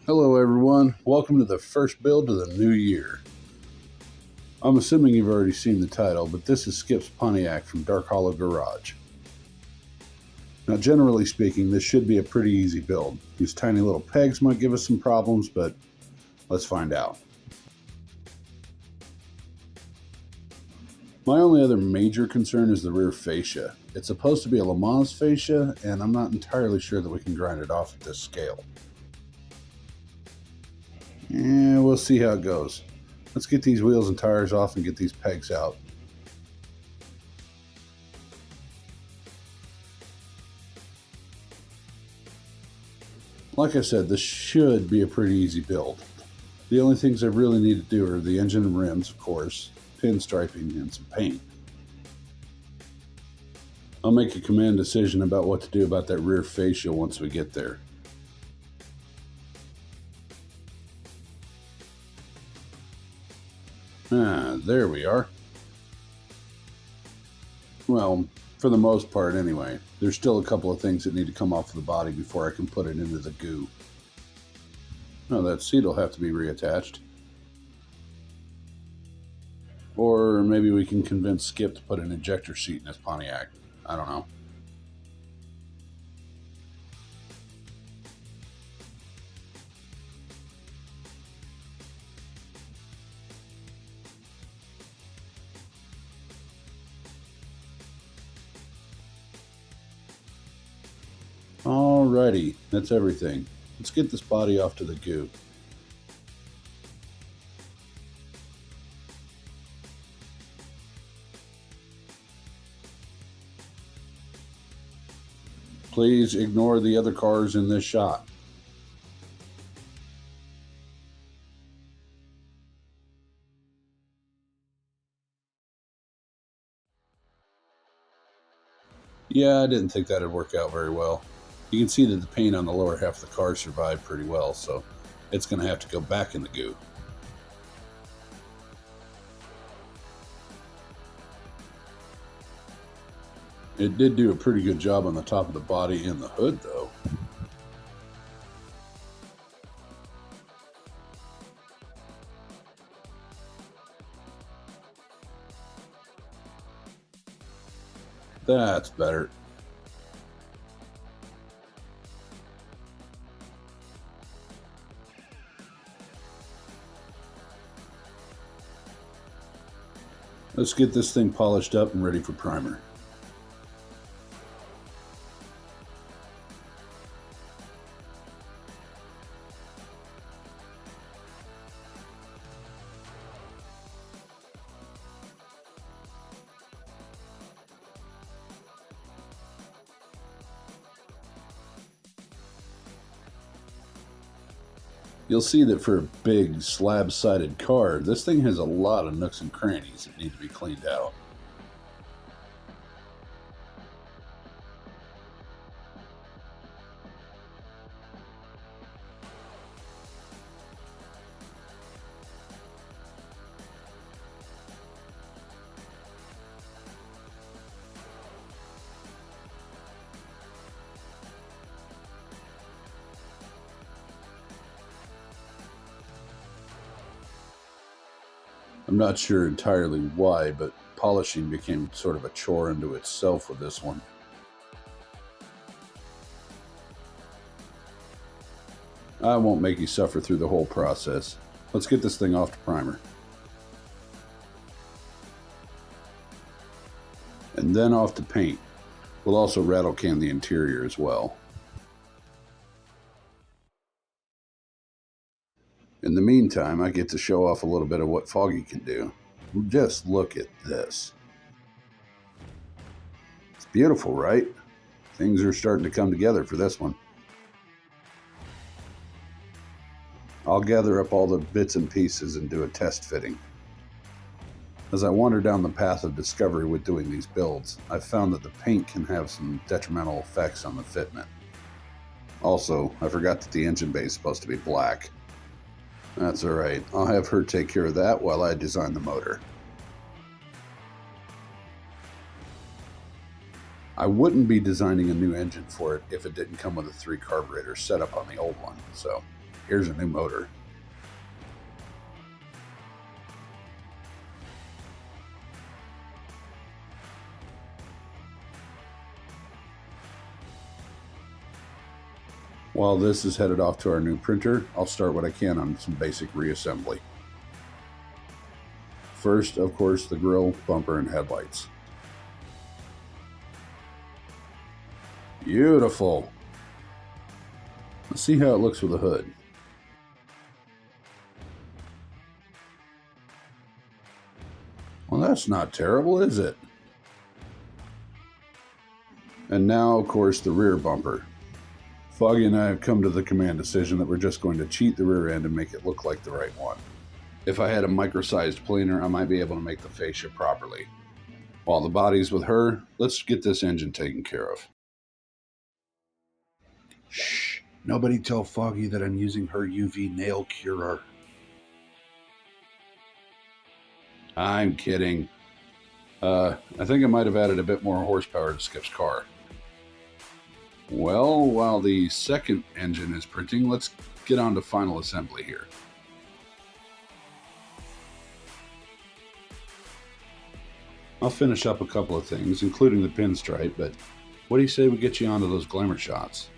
Hello everyone, welcome to the first build of the new year. I'm assuming you've already seen the title, but this is Skip's Pontiac from Dark Hollow Garage. Now generally speaking, this should be a pretty easy build. These tiny little pegs might give us some problems, but let's find out. My only other major concern is the rear fascia. It's supposed to be a Le Mans fascia, and I'm not entirely sure that we can grind it off at this scale. Yeah, we'll see how it goes. Let's get these wheels and tires off and get these pegs out. Like I said, this should be a pretty easy build. The only things I really need to do are the engine and rims, of course, pinstriping, and some paint. I'll make a command decision about what to do about that rear fascia once we get there. There we are. Well, for the most part anyway. There's still a couple of things that need to come off of the body before I can put it into the goo. Now that seat will have to be reattached. Or maybe we can convince Skip to put an ejector seat in his Pontiac. I don't know. Alrighty, that's everything. Let's get this body off to the goo. Please ignore the other cars in this shot. Yeah, I didn't think that'd work out very well. You can see that the paint on the lower half of the car survived pretty well, so it's going to have to go back in the goo. It did do a pretty good job on the top of the body and the hood, though. That's better. Let's get this thing polished up and ready for primer. You'll see that for a big slab-sided car, this thing has a lot of nooks and crannies that need to be cleaned out. I'm not sure entirely why, but polishing became sort of a chore unto itself with this one. I won't make you suffer through the whole process. Let's get this thing off to primer. And then off to paint. We'll also rattle can the interior as well. In the meantime, I get to show off a little bit of what Foggy can do. Just look at this. It's beautiful, right? Things are starting to come together for this one. I'll gather up all the bits and pieces and do a test fitting. As I wander down the path of discovery with doing these builds, I've found that the paint can have some detrimental effects on the fitment. Also, I forgot that the engine bay is supposed to be black. That's alright, I'll have her take care of that while I design the motor. I wouldn't be designing a new engine for it if it didn't come with a 3 carburetor setup on the old one, so Here's a new motor. While this is headed off to our new printer, I'll start what I can on some basic reassembly. First, of course, the grille, bumper, and headlights. Beautiful! Let's see how it looks with the hood. Well, that's not terrible, is it? And now, of course, the rear bumper. Foggy and I have come to the command decision that we're just going to cheat the rear end and make it look like the right one. If I had a micro-sized planer, I might be able to make the fascia properly. While the body's with her, let's get this engine taken care of. Shh! Nobody tell Foggy that I'm using her UV nail curer. I'm kidding. I think I might have added a bit more horsepower to Skip's car. Well, while the second engine is printing, let's get on to final assembly here. I'll finish up a couple of things, including the pinstripe, but what do you say we get you onto those glamour shots?